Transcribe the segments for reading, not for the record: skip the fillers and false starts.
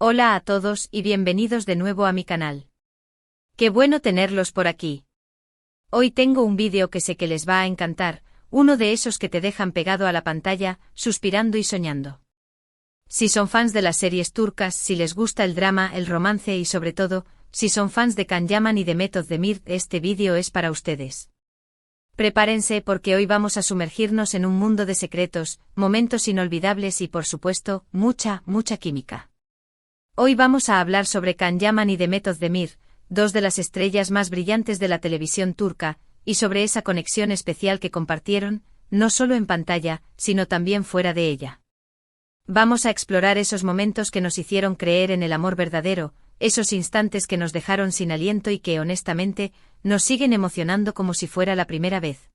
Hola a todos y bienvenidos de nuevo a mi canal. Qué bueno tenerlos por aquí. Hoy tengo un vídeo que sé que les va a encantar, uno de esos que te dejan pegado a la pantalla, suspirando y soñando. Si son fans de las series turcas, si les gusta el drama, el romance y sobre todo, si son fans de Can Yaman y de Demet Özdemir, este vídeo es para ustedes. Prepárense porque hoy vamos a sumergirnos en un mundo de secretos, momentos inolvidables y por supuesto, mucha química. Hoy vamos a hablar sobre Can Yaman y Demet Özdemir, dos de las estrellas más brillantes de la televisión turca, y sobre esa conexión especial que compartieron, no solo en pantalla, sino también fuera de ella. Vamos a explorar esos momentos que nos hicieron creer en el amor verdadero, esos instantes que nos dejaron sin aliento y que, honestamente, nos siguen emocionando como si fuera la primera vez.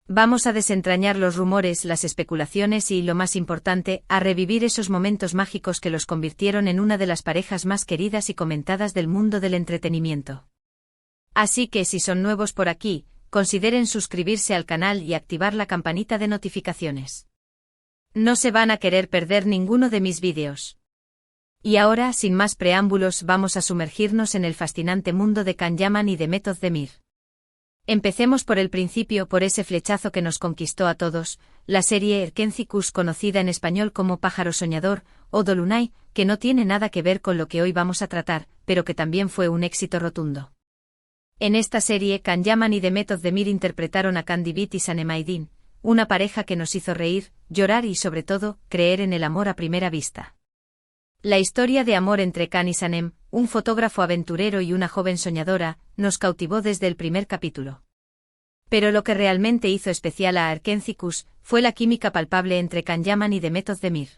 Vamos a desentrañar los rumores, las especulaciones y, lo más importante, a revivir esos momentos mágicos que los convirtieron en una de las parejas más queridas y comentadas del mundo del entretenimiento. Así que si son nuevos por aquí, consideren suscribirse al canal y activar la campanita de notificaciones. No se van a querer perder ninguno de mis vídeos. Y ahora, sin más preámbulos, vamos a sumergirnos en el fascinante mundo de Can Yaman y Demet Özdemir. Empecemos por el principio, por ese flechazo que nos conquistó a todos, la serie Erkenci-Kuş, conocida en español como Pájaro Soñador, o Dolunay, que no tiene nada que ver con lo que hoy vamos a tratar, pero que también fue un éxito rotundo. En esta serie, Can Yaman y Demet Özdemir interpretaron a Can Divit y Sanem Aydin, una pareja que nos hizo reír, llorar y sobre todo, creer en el amor a primera vista. La historia de amor entre Can y Sanem, un fotógrafo aventurero y una joven soñadora, nos cautivó desde el primer capítulo. Pero lo que realmente hizo especial a Erkenci-Kuş fue la química palpable entre Can Yaman y Demet Özdemir.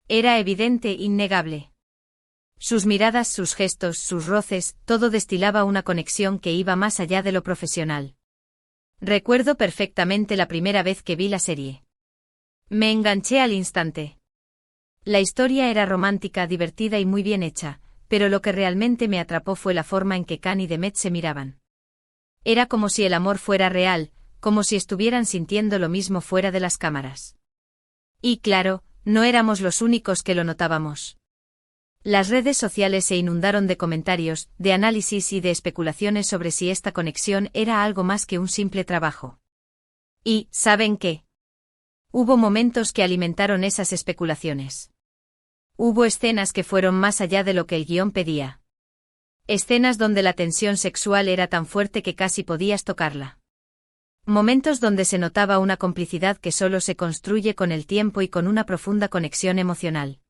Era evidente, innegable. Sus miradas, sus gestos, sus roces, todo destilaba una conexión que iba más allá de lo profesional. Recuerdo perfectamente la primera vez que vi la serie. Me enganché al instante. La historia era romántica, divertida y muy bien hecha, pero lo que realmente me atrapó fue la forma en que Can y Demet se miraban. Era como si el amor fuera real, como si estuvieran sintiendo lo mismo fuera de las cámaras. Y claro, no éramos los únicos que lo notábamos. Las redes sociales se inundaron de comentarios, de análisis y de especulaciones sobre si esta conexión era algo más que un simple trabajo. Y, ¿saben qué? Hubo momentos que alimentaron esas especulaciones. Hubo escenas que fueron más allá de lo que el guión pedía. Escenas donde la tensión sexual era tan fuerte que casi podías tocarla. Momentos donde se notaba una complicidad que solo se construye con el tiempo y con una profunda conexión emocional.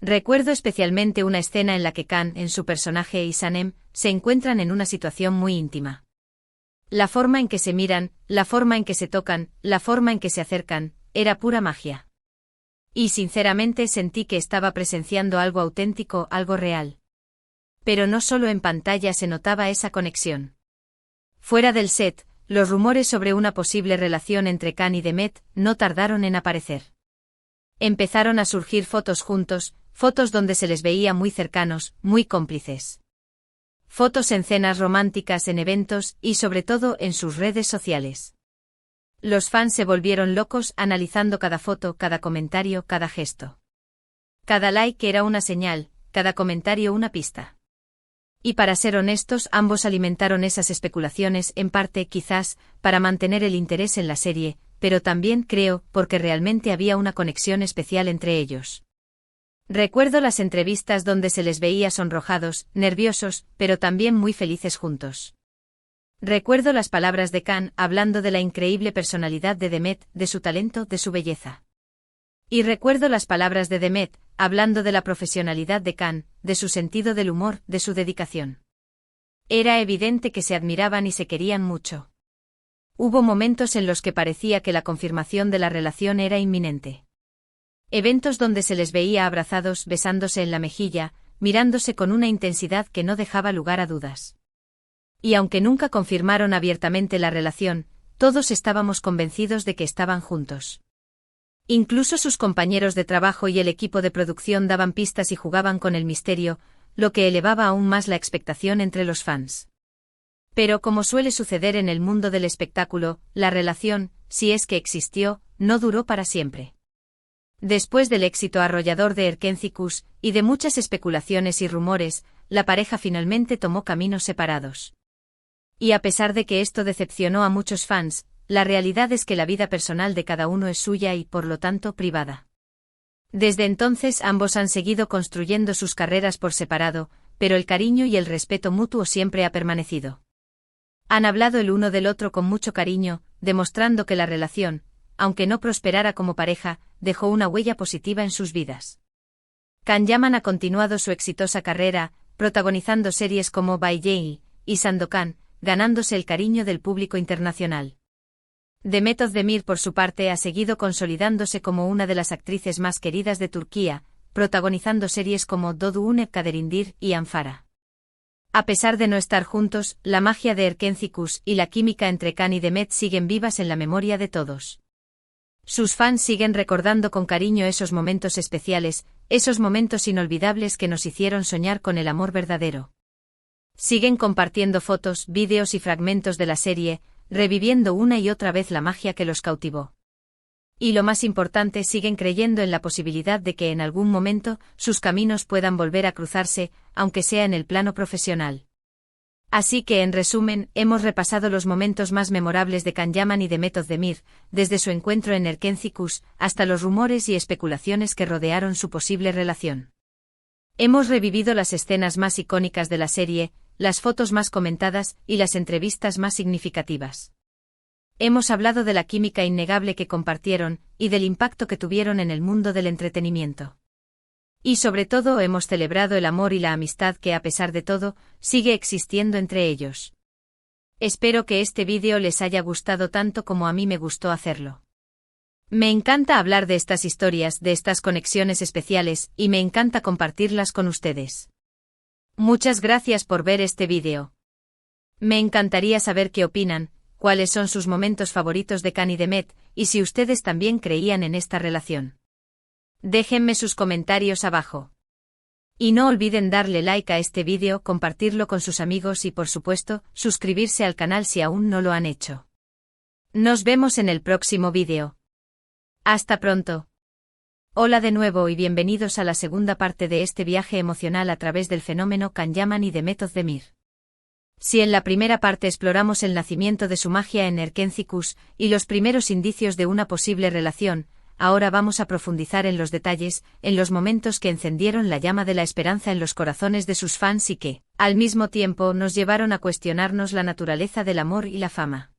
Recuerdo especialmente una escena en la que Can, en su personaje, y Sanem, se encuentran en una situación muy íntima. La forma en que se miran, la forma en que se tocan, la forma en que se acercan, era pura magia. Y sinceramente sentí que estaba presenciando algo auténtico, algo real. Pero no solo en pantalla se notaba esa conexión. Fuera del set, los rumores sobre una posible relación entre Can y Demet no tardaron en aparecer. Empezaron a surgir fotos juntos, fotos donde se les veía muy cercanos, muy cómplices. Fotos en cenas románticas, en eventos y sobre todo en sus redes sociales. Los fans se volvieron locos analizando cada foto, cada comentario, cada gesto. Cada like era una señal, cada comentario una pista. Y para ser honestos, ambos alimentaron esas especulaciones, en parte, quizás, para mantener el interés en la serie, pero también, creo, porque realmente había una conexión especial entre ellos. Recuerdo las entrevistas donde se les veía sonrojados, nerviosos, pero también muy felices juntos. Recuerdo las palabras de Can hablando de la increíble personalidad de Demet, de su talento, de su belleza. Y recuerdo las palabras de Demet, hablando de la profesionalidad de Can, de su sentido del humor, de su dedicación. Era evidente que se admiraban y se querían mucho. Hubo momentos en los que parecía que la confirmación de la relación era inminente. Eventos donde se les veía abrazados, besándose en la mejilla, mirándose con una intensidad que no dejaba lugar a dudas. Y aunque nunca confirmaron abiertamente la relación, todos estábamos convencidos de que estaban juntos. Incluso sus compañeros de trabajo y el equipo de producción daban pistas y jugaban con el misterio, lo que elevaba aún más la expectación entre los fans. Pero como suele suceder en el mundo del espectáculo, la relación, si es que existió, no duró para siempre. Después del éxito arrollador de Erkénthicus, y de muchas especulaciones y rumores, la pareja finalmente tomó caminos separados. Y a pesar de que esto decepcionó a muchos fans, la realidad es que la vida personal de cada uno es suya y, por lo tanto, privada. Desde entonces ambos han seguido construyendo sus carreras por separado, pero el cariño y el respeto mutuo siempre ha permanecido. Han hablado el uno del otro con mucho cariño, demostrando que la relación, aunque no prosperara como pareja, dejó una huella positiva en sus vidas. Can Yaman ha continuado su exitosa carrera, protagonizando series como By Jail y Sandokan, ganándose el cariño del público internacional. Demet Özdemir, por su parte, ha seguido consolidándose como una de las actrices más queridas de Turquía, protagonizando series como Doğduğun Ev Kaderindir y Anfara. A pesar de no estar juntos, la magia de Erkénthicus y la química entre Can y Demet siguen vivas en la memoria de todos. Sus fans siguen recordando con cariño esos momentos especiales, esos momentos inolvidables que nos hicieron soñar con el amor verdadero. Siguen compartiendo fotos, vídeos y fragmentos de la serie, reviviendo una y otra vez la magia que los cautivó. Y lo más importante, siguen creyendo en la posibilidad de que en algún momento sus caminos puedan volver a cruzarse, aunque sea en el plano profesional. Así que, en resumen, hemos repasado los momentos más memorables de Can Yaman y Demet Özdemir, desde su encuentro en Erkénthicus hasta los rumores y especulaciones que rodearon su posible relación. Hemos revivido las escenas más icónicas de la serie, las fotos más comentadas y las entrevistas más significativas. Hemos hablado de la química innegable que compartieron y del impacto que tuvieron en el mundo del entretenimiento. Y sobre todo hemos celebrado el amor y la amistad que, a pesar de todo, sigue existiendo entre ellos. Espero que este vídeo les haya gustado tanto como a mí me gustó hacerlo. Me encanta hablar de estas historias, de estas conexiones especiales, y me encanta compartirlas con ustedes. Muchas gracias por ver este vídeo. Me encantaría saber qué opinan, cuáles son sus momentos favoritos de Can y Demet, y si ustedes también creían en esta relación. Déjenme sus comentarios abajo. Y no olviden darle like a este vídeo, compartirlo con sus amigos y, por supuesto, suscribirse al canal si aún no lo han hecho. Nos vemos en el próximo vídeo. Hasta pronto. Hola de nuevo y bienvenidos a la segunda parte de este viaje emocional a través del fenómeno Can Yaman y Demet Özdemir. Si en la primera parte exploramos el nacimiento de su magia en Erkénthicus y los primeros indicios de una posible relación, ahora vamos a profundizar en los detalles, en los momentos que encendieron la llama de la esperanza en los corazones de sus fans y que, al mismo tiempo, nos llevaron a cuestionarnos la naturaleza del amor y la fama.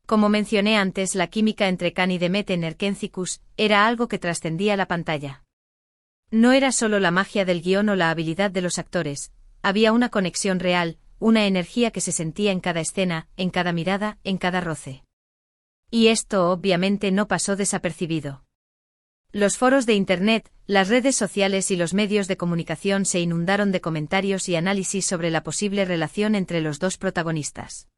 Como mencioné antes, la química entre Can y Demet en Erkénthicus era algo que trascendía la pantalla. No era solo la magia del guión o la habilidad de los actores, había una conexión real, una energía que se sentía en cada escena, en cada mirada, en cada roce. Y esto obviamente no pasó desapercibido. Los foros de Internet, las redes sociales y los medios de comunicación se inundaron de comentarios y análisis sobre la posible relación entre los dos protagonistas.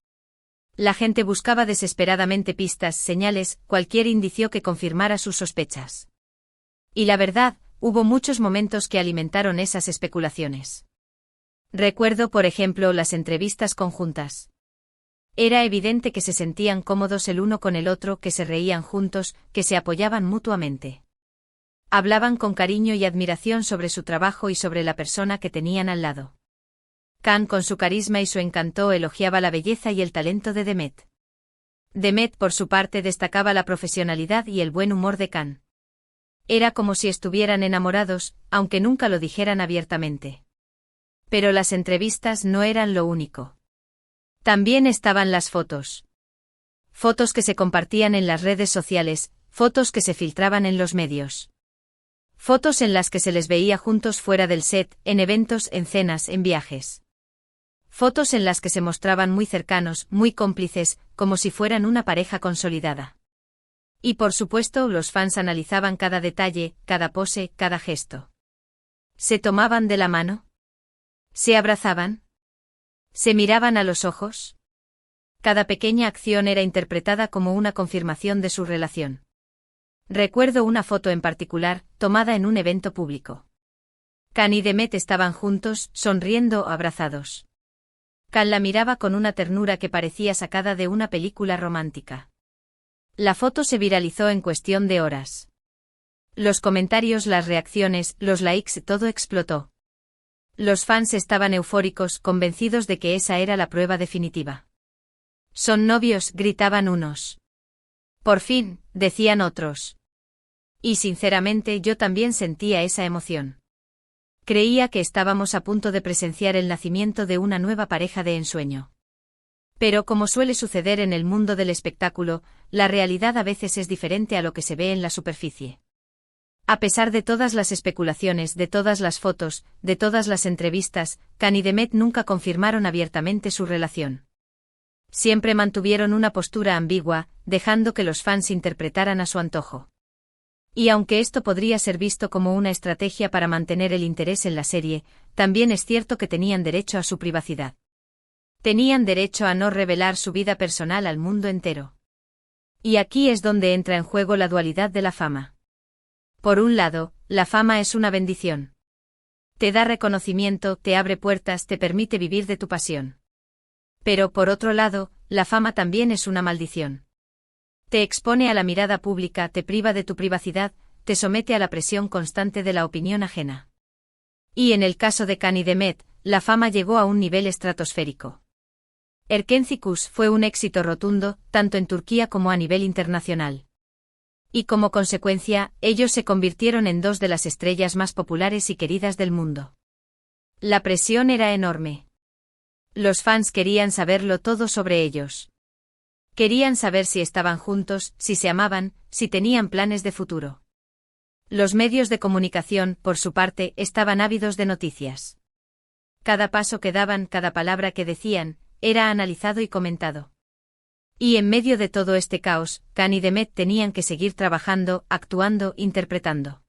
La gente buscaba desesperadamente pistas, señales, cualquier indicio que confirmara sus sospechas. Y la verdad, hubo muchos momentos que alimentaron esas especulaciones. Recuerdo, por ejemplo, las entrevistas conjuntas. Era evidente que se sentían cómodos el uno con el otro, que se reían juntos, que se apoyaban mutuamente. Hablaban con cariño y admiración sobre su trabajo y sobre la persona que tenían al lado. Can, con su carisma y su encanto, elogiaba la belleza y el talento de Demet. Demet, por su parte, destacaba la profesionalidad y el buen humor de Can. Era como si estuvieran enamorados, aunque nunca lo dijeran abiertamente. Pero las entrevistas no eran lo único. También estaban las fotos. Fotos que se compartían en las redes sociales, fotos que se filtraban en los medios. Fotos en las que se les veía juntos fuera del set, en eventos, en cenas, en viajes. Fotos en las que se mostraban muy cercanos, muy cómplices, como si fueran una pareja consolidada. Y por supuesto, los fans analizaban cada detalle, cada pose, cada gesto. ¿Se tomaban de la mano? ¿Se abrazaban? ¿Se miraban a los ojos? Cada pequeña acción era interpretada como una confirmación de su relación. Recuerdo una foto en particular, tomada en un evento público. Can y Demet estaban juntos, sonriendo, abrazados. Can la miraba con una ternura que parecía sacada de una película romántica. La foto se viralizó en cuestión de horas. Los comentarios, las reacciones, los likes, todo explotó. Los fans estaban eufóricos, convencidos de que esa era la prueba definitiva. «Son novios», gritaban unos. «Por fin», decían otros. Y sinceramente yo también sentía esa emoción. Creía que estábamos a punto de presenciar el nacimiento de una nueva pareja de ensueño. Pero como suele suceder en el mundo del espectáculo, la realidad a veces es diferente a lo que se ve en la superficie. A pesar de todas las especulaciones, de todas las fotos, de todas las entrevistas, Khan y Demet nunca confirmaron abiertamente su relación. Siempre mantuvieron una postura ambigua, dejando que los fans interpretaran a su antojo. Y aunque esto podría ser visto como una estrategia para mantener el interés en la serie, también es cierto que tenían derecho a su privacidad. Tenían derecho a no revelar su vida personal al mundo entero. Y aquí es donde entra en juego la dualidad de la fama. Por un lado, la fama es una bendición. Te da reconocimiento, te abre puertas, te permite vivir de tu pasión. Pero por otro lado, la fama también es una maldición. Te expone a la mirada pública, te priva de tu privacidad, te somete a la presión constante de la opinión ajena. Y en el caso de Khan y Demet, la fama llegó a un nivel estratosférico. Erkenci Kuş fue un éxito rotundo, tanto en Turquía como a nivel internacional. Y como consecuencia, ellos se convirtieron en dos de las estrellas más populares y queridas del mundo. La presión era enorme. Los fans querían saberlo todo sobre ellos. Querían saber si estaban juntos, si se amaban, si tenían planes de futuro. Los medios de comunicación, por su parte, estaban ávidos de noticias. Cada paso que daban, cada palabra que decían, era analizado y comentado. Y en medio de todo este caos, Khan y Demet tenían que seguir trabajando, actuando, interpretando.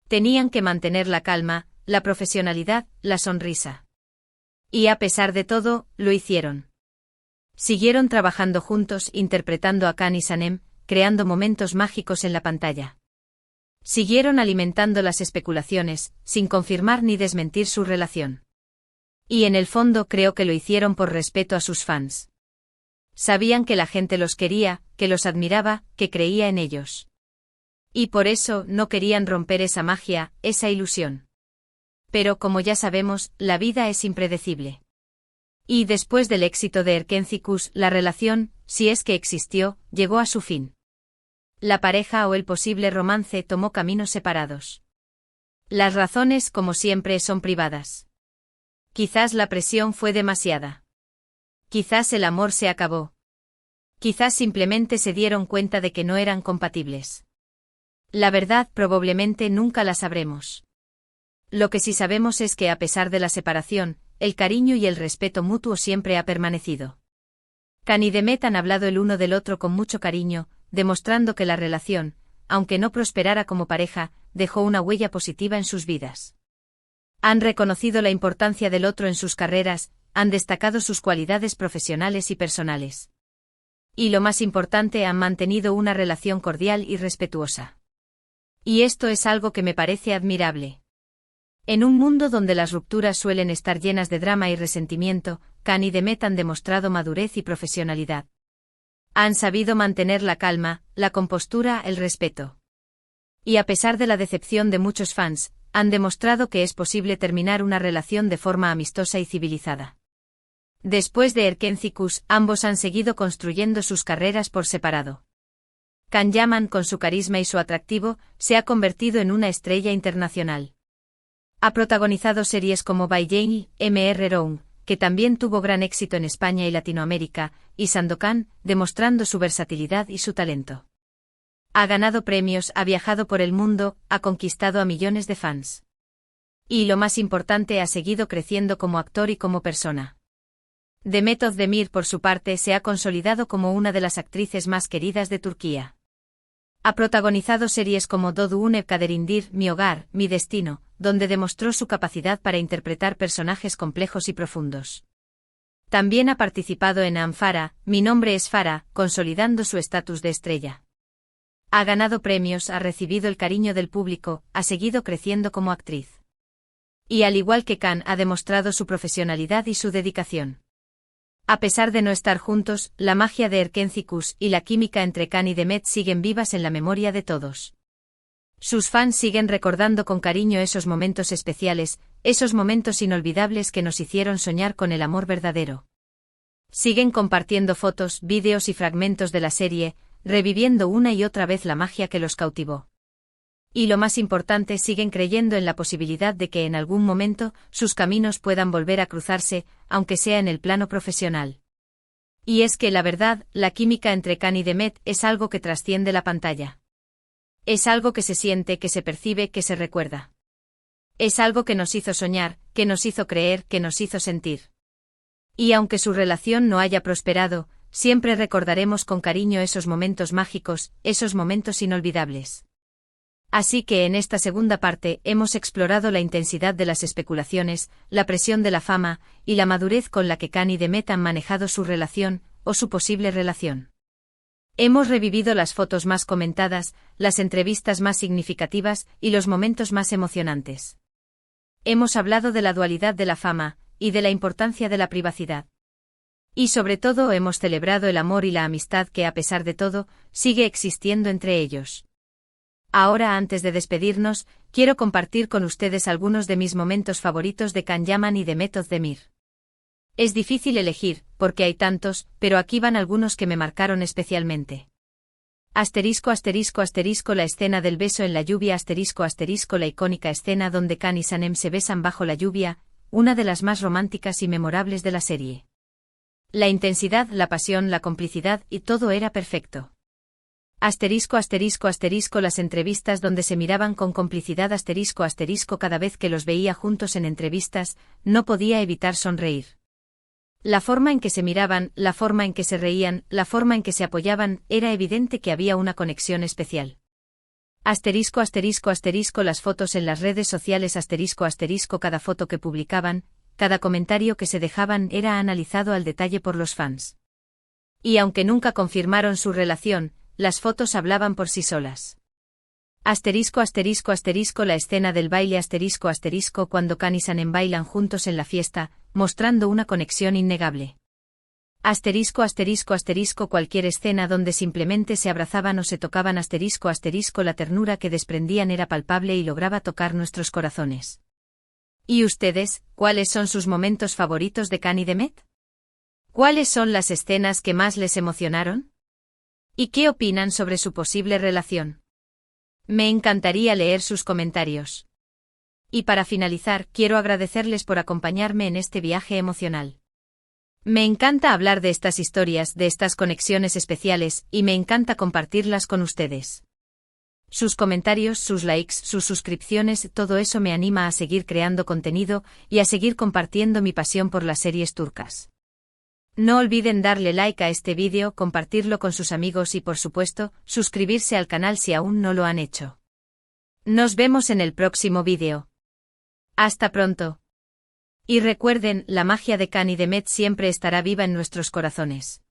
Tenían que mantener la calma, la profesionalidad, la sonrisa. Y a pesar de todo, lo hicieron. Siguieron trabajando juntos, interpretando a Khan y Sanem, creando momentos mágicos en la pantalla. Siguieron alimentando las especulaciones, sin confirmar ni desmentir su relación. Y en el fondo creo que lo hicieron por respeto a sus fans. Sabían que la gente los quería, que los admiraba, que creía en ellos. Y por eso no querían romper esa magia, esa ilusión. Pero como ya sabemos, la vida es impredecible. Y después del éxito de Erkenci Kuş, la relación, si es que existió, llegó a su fin. La pareja o el posible romance tomó caminos separados. Las razones, como siempre, son privadas. Quizás la presión fue demasiada. Quizás el amor se acabó. Quizás simplemente se dieron cuenta de que no eran compatibles. La verdad probablemente nunca la sabremos. Lo que sí sabemos es que a pesar de la separación, el cariño y el respeto mutuo siempre ha permanecido. Khan y Demet han hablado el uno del otro con mucho cariño, demostrando que la relación, aunque no prosperara como pareja, dejó una huella positiva en sus vidas. Han reconocido la importancia del otro en sus carreras, han destacado sus cualidades profesionales y personales. Y lo más importante, han mantenido una relación cordial y respetuosa. Y esto es algo que me parece admirable. En un mundo donde las rupturas suelen estar llenas de drama y resentimiento, Khan y Demet han demostrado madurez y profesionalidad. Han sabido mantener la calma, la compostura, el respeto. Y a pesar de la decepción de muchos fans, han demostrado que es posible terminar una relación de forma amistosa y civilizada. Después de Erkenci Kuş, ambos han seguido construyendo sus carreras por separado. Can Yaman, con su carisma y su atractivo, se ha convertido en una estrella internacional. Ha protagonizado series como By Jane, Mr. Round, que también tuvo gran éxito en España y Latinoamérica, y Sandokan, demostrando su versatilidad y su talento. Ha ganado premios, ha viajado por el mundo, ha conquistado a millones de fans. Y lo más importante, ha seguido creciendo como actor y como persona. Demet Özdemir, por su parte, se ha consolidado como una de las actrices más queridas de Turquía. Ha protagonizado series como Doğduğun Kaderindir, Mi Hogar, Mi Destino, donde demostró su capacidad para interpretar personajes complejos y profundos. También ha participado en Farah, Mi Nombre es Farah, consolidando su estatus de estrella. Ha ganado premios, ha recibido el cariño del público, ha seguido creciendo como actriz. Y al igual que Khan, ha demostrado su profesionalidad y su dedicación. A pesar de no estar juntos, la magia de Erkenci Kuş y la química entre Khan y Demet siguen vivas en la memoria de todos. Sus fans siguen recordando con cariño esos momentos especiales, esos momentos inolvidables que nos hicieron soñar con el amor verdadero. Siguen compartiendo fotos, vídeos y fragmentos de la serie, reviviendo una y otra vez la magia que los cautivó. Y lo más importante, siguen creyendo en la posibilidad de que en algún momento sus caminos puedan volver a cruzarse, aunque sea en el plano profesional. Y es que la verdad, la química entre Khan y Demet es algo que trasciende la pantalla. Es algo que se siente, que se percibe, que se recuerda. Es algo que nos hizo soñar, que nos hizo creer, que nos hizo sentir. Y aunque su relación no haya prosperado, siempre recordaremos con cariño esos momentos mágicos, esos momentos inolvidables. Así que en esta segunda parte hemos explorado la intensidad de las especulaciones, la presión de la fama, y la madurez con la que Khan y Demet han manejado su relación, o su posible relación. Hemos revivido las fotos más comentadas, las entrevistas más significativas y los momentos más emocionantes. Hemos hablado de la dualidad de la fama, y de la importancia de la privacidad. Y sobre todo hemos celebrado el amor y la amistad que a pesar de todo, sigue existiendo entre ellos. Ahora, antes de despedirnos, quiero compartir con ustedes algunos de mis momentos favoritos de Can Yaman y Demet Özdemir. Es difícil elegir, porque hay tantos, pero aquí van algunos que me marcaron especialmente. Asterisco asterisco asterisco la escena del beso en la lluvia asterisco asterisco la icónica escena donde Khan y Sanem se besan bajo la lluvia, una de las más románticas y memorables de la serie. La intensidad, la pasión, la complicidad y todo era perfecto. Asterisco asterisco asterisco las entrevistas donde se miraban con complicidad asterisco asterisco cada vez que los veía juntos en entrevistas, no podía evitar sonreír. La forma en que se miraban, la forma en que se reían, la forma en que se apoyaban, era evidente que había una conexión especial. Asterisco asterisco asterisco las fotos en las redes sociales asterisco asterisco cada foto que publicaban, cada comentario que se dejaban era analizado al detalle por los fans. Y aunque nunca confirmaron su relación, las fotos hablaban por sí solas. Asterisco asterisco asterisco la escena del baile asterisco asterisco cuando Khan y Sanem bailan juntos en la fiesta, mostrando una conexión innegable. Asterisco asterisco asterisco cualquier escena donde simplemente se abrazaban o se tocaban asterisco asterisco la ternura que desprendían era palpable y lograba tocar nuestros corazones. ¿Y ustedes, cuáles son sus momentos favoritos de Khan y Demet? ¿Cuáles son las escenas que más les emocionaron? ¿Y qué opinan sobre su posible relación? Me encantaría leer sus comentarios. Y para finalizar, quiero agradecerles por acompañarme en este viaje emocional. Me encanta hablar de estas historias, de estas conexiones especiales, y me encanta compartirlas con ustedes. Sus comentarios, sus likes, sus suscripciones, todo eso me anima a seguir creando contenido y a seguir compartiendo mi pasión por las series turcas. No olviden darle like a este vídeo, compartirlo con sus amigos y por supuesto, suscribirse al canal si aún no lo han hecho. Nos vemos en el próximo vídeo. Hasta pronto. Y recuerden, la magia de Khan y Demet siempre estará viva en nuestros corazones.